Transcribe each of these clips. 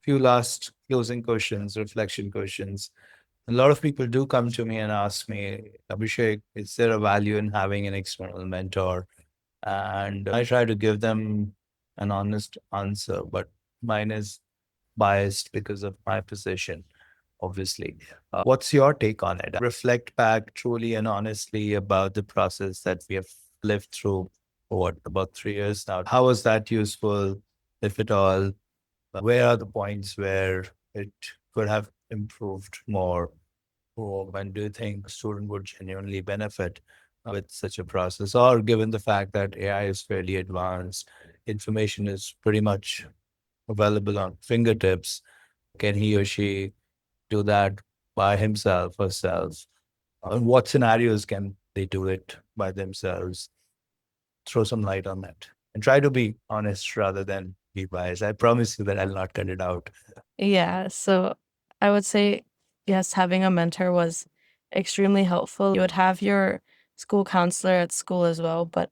few last closing questions, reflection questions. A lot of people do come to me and ask me, Abhishek, is there a value in having an external mentor? And I try to give them an honest answer, but mine is biased because of my position, obviously. What's your take on it? Reflect back truly and honestly about the process that we have lived through for what, about 3 years now. How was that useful, if at all? Where are the points where it could have improved more? Or when do you think a student would genuinely benefit with such a process? Or given the fact that AI is fairly advanced, information is pretty much available on fingertips, can he or she do that by himself, herself? In what scenarios can they do it by themselves? Throw some light on that and try to be honest rather than be biased. I promise you that I'll not cut it out. Yeah, so I would say, yes, having a mentor was extremely helpful. You would have your school counselor at school as well, but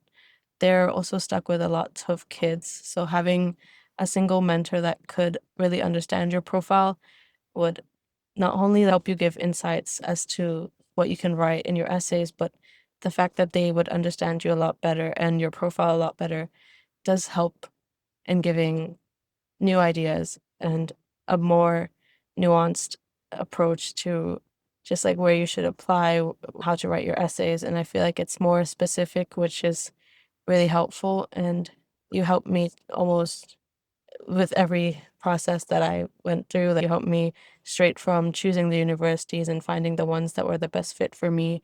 they're also stuck with a lot of kids. So having a single mentor that could really understand your profile would not only help you give insights as to what you can write in your essays, but the fact that they would understand you a lot better and your profile a lot better does help in giving new ideas and a more nuanced approach to just like where you should apply, how to write your essays. And I feel like it's more specific, which is really helpful. And you helped me almost with every process that I went through. Like you helped me straight from choosing the universities and finding the ones that were the best fit for me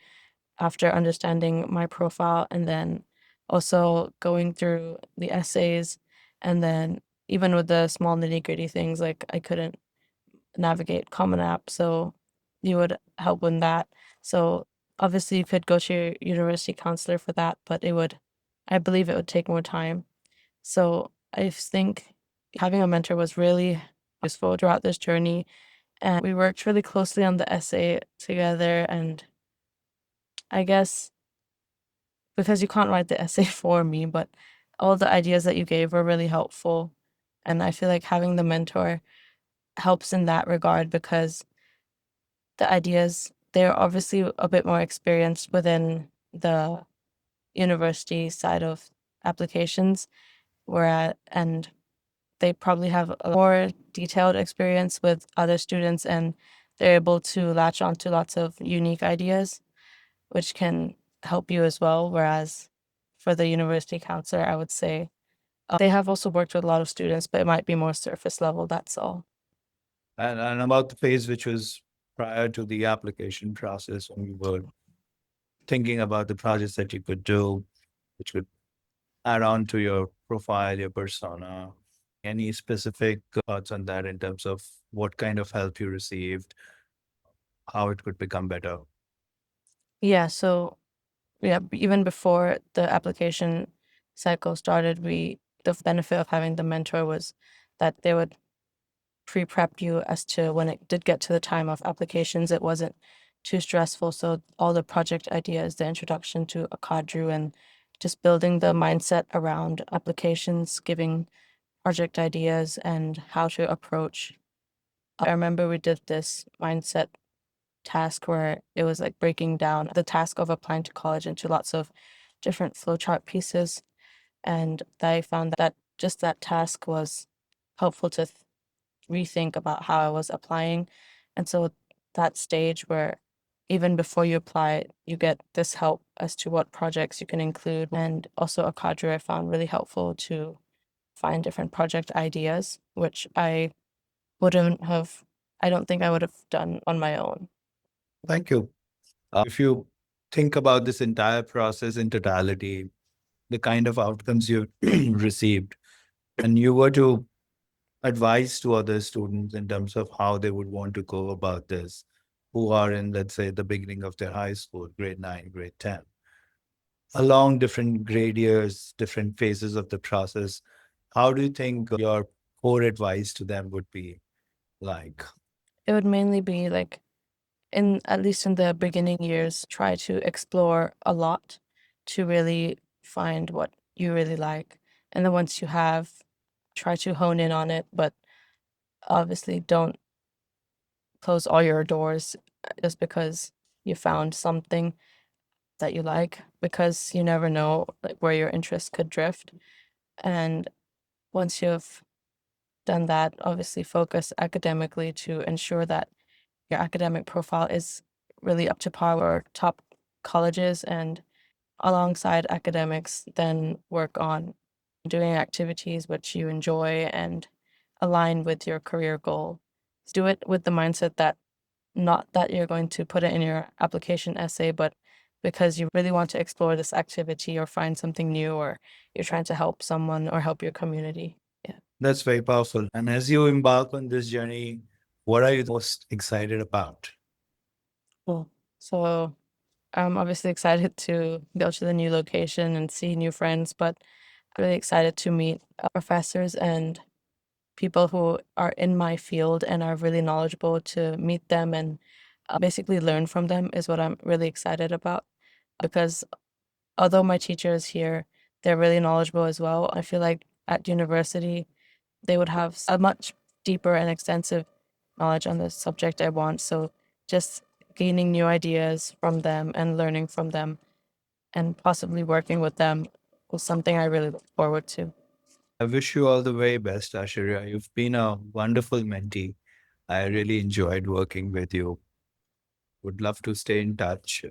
after understanding my profile, and then also going through the essays, and then even with the small nitty-gritty things like I couldn't navigate Common App, so you would help with that. So obviously you could go to your university counselor for that, but I believe it would take more time. So I think having a mentor was really useful throughout this journey, and we worked really closely on the essay together. And I guess because you can't write the essay for me, but all the ideas that you gave were really helpful. And I feel like having the mentor helps in that regard because the ideas, they're obviously a bit more experienced within the university side of applications, and they probably have a more detailed experience with other students, and they're able to latch onto lots of unique ideas, which can help you as well. Whereas for the university counselor, I would say they have also worked with a lot of students, but it might be more surface level. That's all. And about the phase which was prior to the application process, when we were thinking about the projects that you could do, which could add on to your profile, your persona. Any specific thoughts on that in terms of what kind of help you received, how it could become better? Yeah. So yeah, even before the application cycle started, the benefit of having the mentor was that they would pre-prep you as to when it did get to the time of applications, it wasn't too stressful. So all the project ideas, the introduction to a cadre, and just building the mindset around applications, giving project ideas and how to approach. I remember we did this mindset task where it was like breaking down the task of applying to college into lots of different flowchart pieces. And I found that just that task was helpful to rethink about how I was applying. And so that stage where even before you apply, you get this help as to what projects you can include. And also a cadre I found really helpful to find different project ideas, which wouldn't have, I don't think I would have done on my own. Thank you. If you think about this entire process in totality, the kind of outcomes you received, and you were to advise to other students in terms of how they would want to go about this, who are in, let's say, the beginning of their high school, grade 9, grade 10, along different grade years, different phases of the process, how do you think your core advice to them would be like? It would mainly be like, in at least in the beginning years, try to explore a lot to really find what you really like. And then once you have, try to hone in on it, but Obviously, don't close all your doors just because you found something that you like, because you never know like where your interest could drift. And once you've done that, obviously focus academically to ensure that your academic profile is really up to par with top colleges, and alongside academics, then work on doing activities which you enjoy and align with your career goal. Do it with the mindset that not that you're going to put it in your application essay, but because you really want to explore this activity or find something new, or you're trying to help someone or help your community. Yeah. That's very powerful. And as you embark on this journey, what are you most excited about? Cool. So I'm obviously excited to go to the new location and see new friends, but really excited to meet professors and people who are in my field and are really knowledgeable, to meet them and basically learn from them is what I'm really excited about. Because although my teachers here, they're really knowledgeable as well, I feel like at university, they would have a much deeper and extensive knowledge on the subject I want. So just gaining new ideas from them and learning from them and possibly working with them was something I really look forward to. I wish you all the very best, Aashirya. You've been a wonderful mentee. I really enjoyed working with you. Would love to stay in touch.